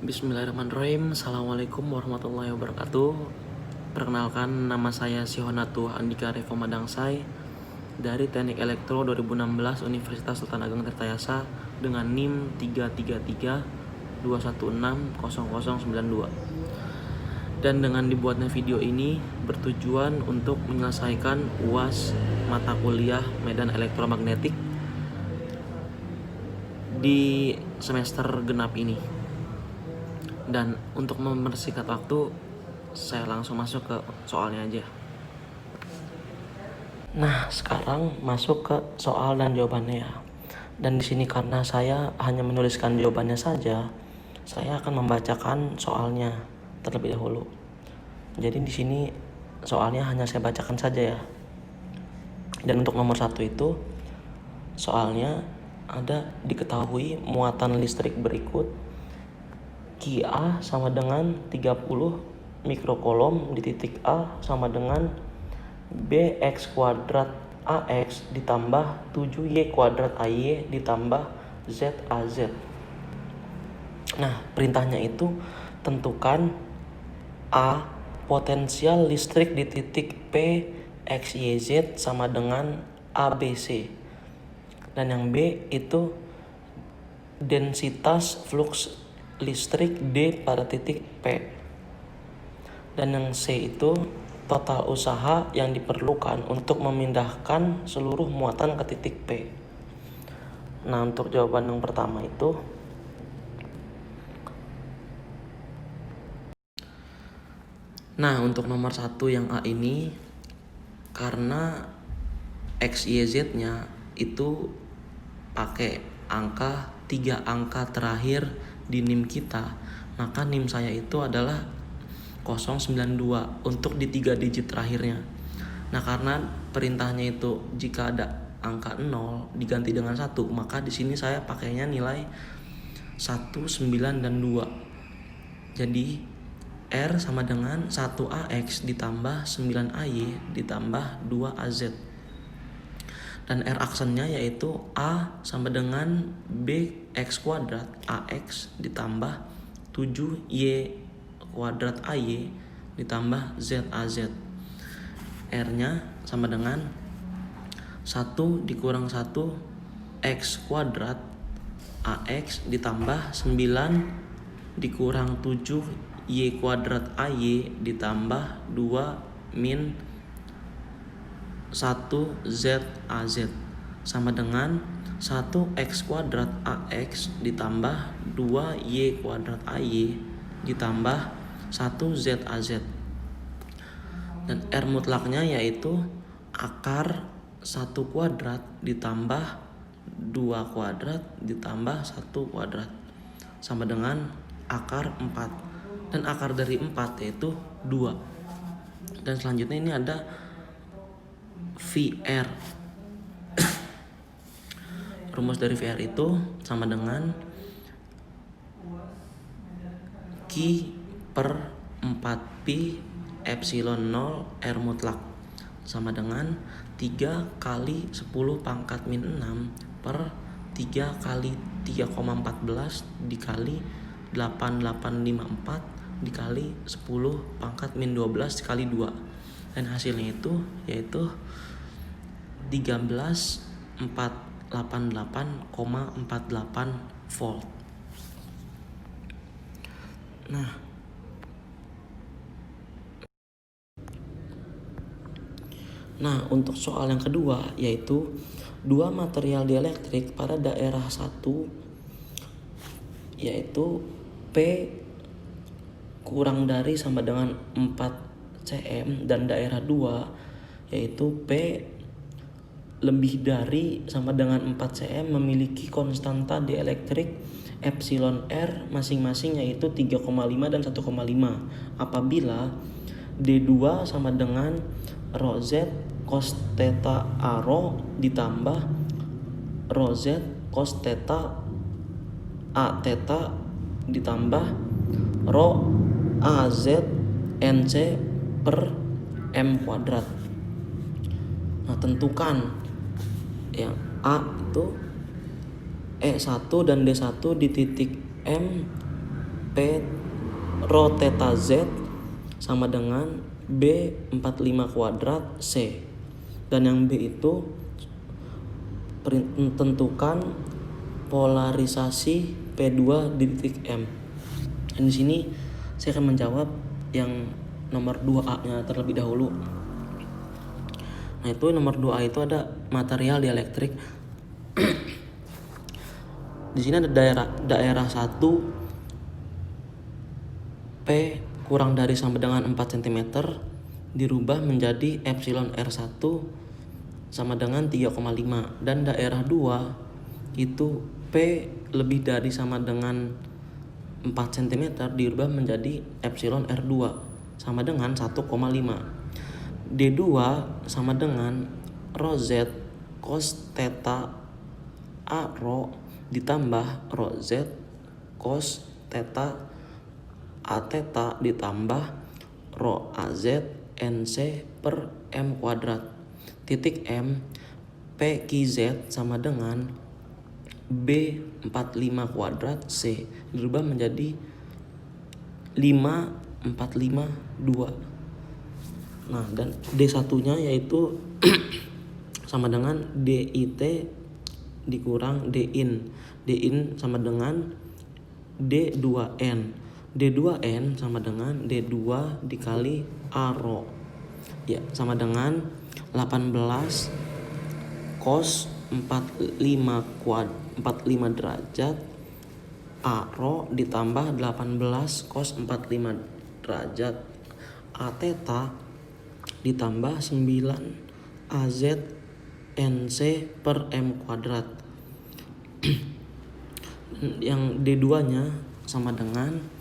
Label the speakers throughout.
Speaker 1: Bismillahirrahmanirrahim. Assalamualaikum warahmatullahi wabarakatuh. Perkenalkan, nama saya Sihonatu Andika Revo Madangsai dari Teknik Elektro 2016 Universitas Sultan Ageng Tirtayasa dengan NIM 33321600092. Dan dengan dibuatnya video ini bertujuan untuk menyelesaikan UAS mata kuliah Medan Elektromagnetik di semester genap ini. Dan untuk mempersingkat waktu, saya langsung masuk ke soalnya aja. Nah, sekarang masuk ke soal dan jawabannya ya. Dan di sini karena saya hanya menuliskan jawabannya saja, saya akan membacakan soalnya terlebih dahulu. Jadi di sini soalnya hanya saya bacakan saja ya. Dan untuk nomor 1 itu soalnya ada diketahui muatan listrik berikut. Q A sama dengan 30 mikrokolom di titik A sama dengan BX kuadrat AX ditambah 7Y kuadrat AY ditambah ZAZ. Nah, perintahnya itu tentukan A. Potensial listrik di titik P XYZ sama dengan ABC. Dan yang B itu densitas flux listrik D pada titik P. Dan yang C itu total usaha yang diperlukan untuk memindahkan seluruh muatan ke titik P. Nah, untuk jawaban yang pertama itu untuk nomor 1 yang A ini, karena XYZ-nya itu pakai angka 3 angka terakhir di NIM kita, maka NIM saya itu adalah 092 untuk di 3 digit terakhirnya. Nah, karena perintahnya itu jika ada angka 0 diganti dengan 1, maka di sini saya pakainya nilai 1, 9 dan 2. Jadi R sama dengan 1AX ditambah 9AY ditambah 2AZ. Dan R aksennya yaitu A sama dengan BX kuadrat AX ditambah 7Y kuadrat AY ditambah ZAZ. R-nya sama dengan 1 dikurang 1 X kuadrat AX ditambah 9 dikurang 7 Y kuadrat AY ditambah 2 min 1 ZAZ sama dengan 1 X kuadrat AX ditambah 2 Y kuadrat AY ditambah 1 ZAZ. Dan R mutlaknya yaitu akar 1 kuadrat ditambah 2 kuadrat ditambah 1 kuadrat sama dengan akar 4. Dan akar dari 4 yaitu 2. Dan selanjutnya ini ada VR. Rumus dari VR itu sama dengan Q per 4Pi epsilon 0 R mutlak sama dengan 3 kali 10 pangkat min 6 per 3 kali 3,14 dikali 8854 dikali 10 pangkat min 12 dikali 2. Dan hasilnya itu yaitu 13488,48 volt. Nah, untuk soal yang kedua yaitu dua material dielektrik pada daerah 1 yaitu P kurang dari sama dengan 4 cm dan daerah 2 yaitu P lebih dari sama dengan 4 cm memiliki konstanta dielektrik epsilon R masing-masing yaitu 3,5 dan 1,5 apabila D2 sama dengan rho Z cos theta A rho ditambah rho Z cos theta A theta ditambah rho AZ NC per M kuadrat. Nah, tentukan yang A itu E1 dan D1 di titik M P rho theta Z sama dengan B45 kuadrat C. Dan yang B itu tentukan polarisasi P2 di titik M. Dan di sini saya akan menjawab yang nomor 2A-nya terlebih dahulu. Nah, itu nomor 2A itu ada material dielektrik. Di sini ada daerah 1 P kurang dari sama dengan 4 cm dirubah menjadi epsilon R1 sama dengan 3,5, dan daerah 2 itu P lebih dari sama dengan 4 cm dirubah menjadi epsilon R2 sama dengan 1,5. D2 sama dengan rho Z cos theta A rho ditambah rho Z cos theta A theta ditambah rho AZ NC per M kuadrat. Titik M PQZ sama dengan B45 kuadrat C dirubah menjadi 5452. Nah, dan D1-nya yaitu sama dengan DIT dikurang DIN. DIN sama dengan D2N. D2N sama dengan D2 dikali A rho. Ya, sama dengan 18 cos 45 derajat A rho ditambah 18 cos 45 derajat A theta ditambah 9 AZ NC per M kuadrat. Yang D2-nya sama dengan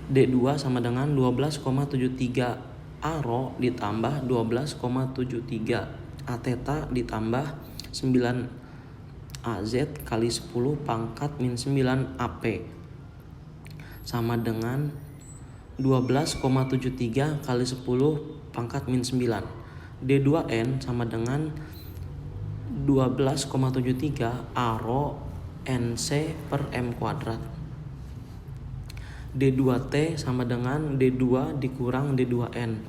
Speaker 1: D2 sama dengan 12,73 A rho ditambah 12,73 A theta ditambah 9 AZ kali 10 pangkat min 9 AP sama dengan 12,73 kali 10 pangkat min 9. D2N sama dengan 12,73 A rho NC per M kuadrat. D2T sama dengan D2 dikurang D2N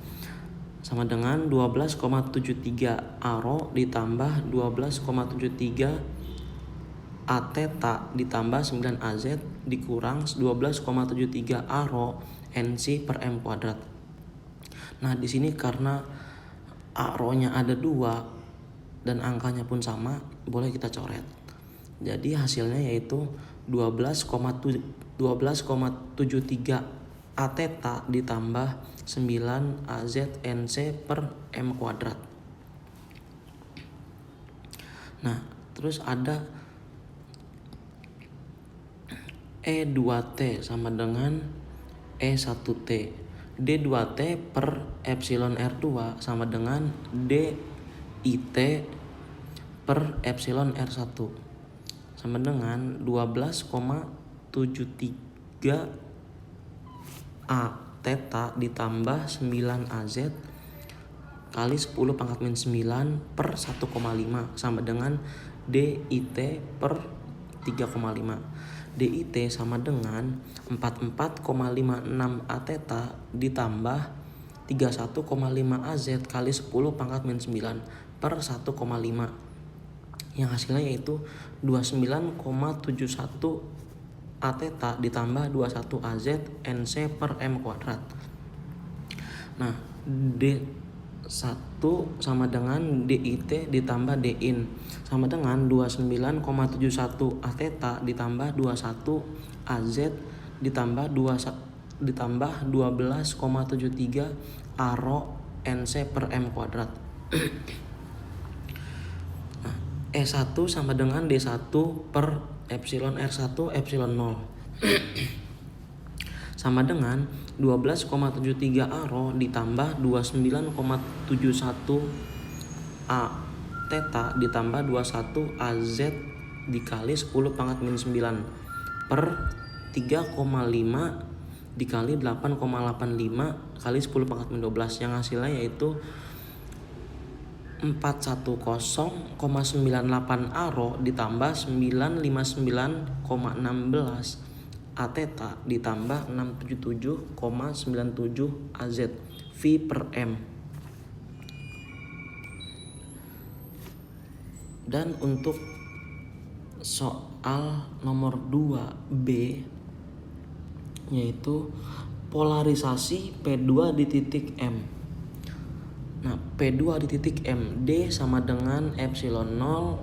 Speaker 1: sama dengan 12,73 A rho ditambah 12,73 A theta ditambah 9 AZ dikurang 12,73 A rho NC per M kuadrat. Nah, di sini karena A rho-nya ada 2 dan angkanya pun sama, boleh kita coret. Jadi hasilnya yaitu 12,73 A theta ditambah 9 AZ NC per M kuadrat. Nah, terus ada E2T sama dengan E1T. D2T per epsilon R2 sama dengan DIT per epsilon R1 sama dengan 12,73 A theta ditambah 9 AZ kali 10 pangkat min 9 per 1,5 sama dengan DIT per 3,5. DIT sama dengan 44,56 A theta ditambah 31,5 AZ kali 10 pangkat min 9 per 1,5. Yang hasilnya yaitu 29,71 A theta ditambah 21 AZ NC per M kuadrat. Nah, D1 sama dengan DIT ditambah DIN sama dengan 29,71 A theta ditambah 21 AZ ditambah 12,73 A rho NC per M kuadrat. Nah, E1 sama dengan D1 per epsilon R1 epsilon 0 sama dengan 12,73 A rho ditambah 29,71 A theta ditambah 21 AZ dikali 10 pangkat min 9 per 3,5 dikali 8,85 kali 10 pangkat min 12, yang hasilnya yaitu 410,98 A rho ditambah 959,16 A theta ditambah 677,97 AZ V per M. Dan untuk soal nomor 2B yaitu polarisasi P2 di titik M. Nah, P2 di titik M, D sama dengan epsilon 0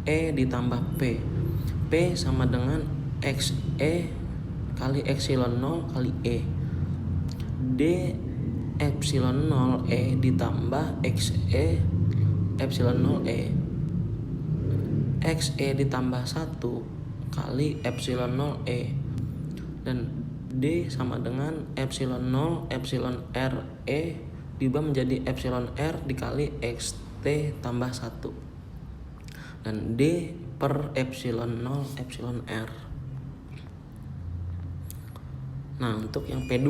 Speaker 1: E ditambah P. P sama dengan XE kali epsilon 0 kali E. D epsilon 0 E ditambah XE epsilon 0 E. XE ditambah 1 kali epsilon 0 E. Dan D sama dengan epsilon 0 epsilon R E diubah menjadi epsilon R dikali XT tambah 1. Dan D per epsilon 0 epsilon R. Nah, untuk yang P2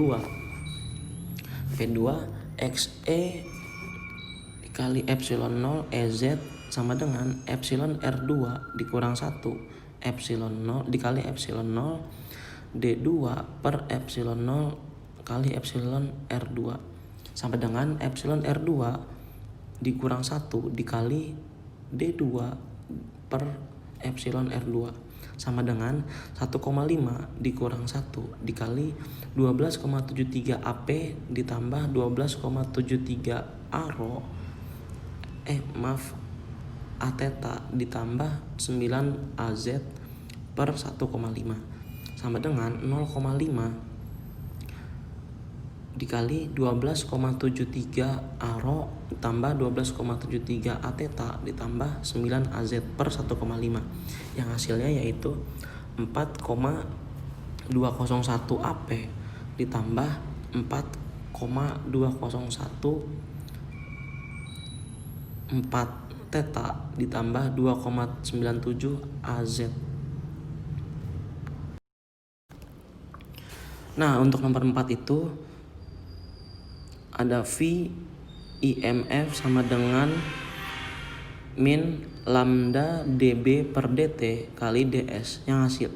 Speaker 1: XE dikali epsilon 0 EZ sama dengan epsilon R2 dikurang 1 epsilon 0 dikali epsilon 0 D2 per epsilon 0 kali epsilon R2 sama dengan epsilon R2 dikurang 1 dikali D2 per epsilon R2 sama dengan 1,5 dikurang 1 dikali 12,73 AP ditambah 12,73 ARO A theta ditambah 9 AZ per 1,5 sama dengan 0,5 dikali 12,73 ARO ditambah 12,73 A theta ditambah 9 AZ per 1,5 yang hasilnya yaitu 4,201 AP ditambah 4,201 theta ditambah 2,97 AZ. Nah, untuk nomor 4 itu ada V IMF sama dengan min lambda dB per dt kali ds hasil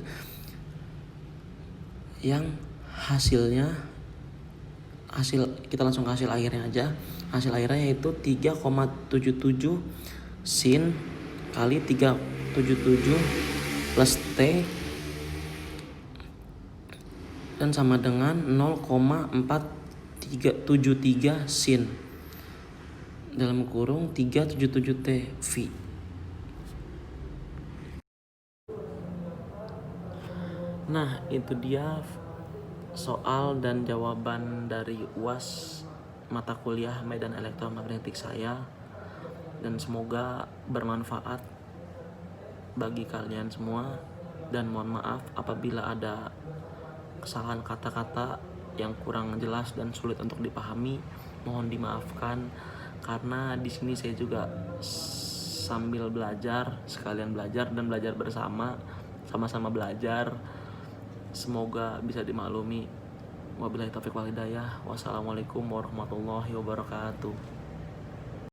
Speaker 1: kita langsung ke hasil akhirnya aja. Hasil akhirnya yaitu 3,77 sin kali 377 plus T dan sama dengan 0,473 sin dalam kurung 377 T V. Nah, itu dia soal dan jawaban dari UAS mata kuliah medan elektromagnetik saya, dan semoga bermanfaat bagi kalian semua, dan mohon maaf apabila ada kesalahan kata-kata yang kurang jelas dan sulit untuk dipahami, mohon dimaafkan karena di sini saya juga sambil belajar, sekalian belajar dan belajar bersama, sama-sama belajar. Semoga bisa dimaklumi. Wabillahi taufiq wal hidayah. Wassalamualaikum warahmatullahi wabarakatuh.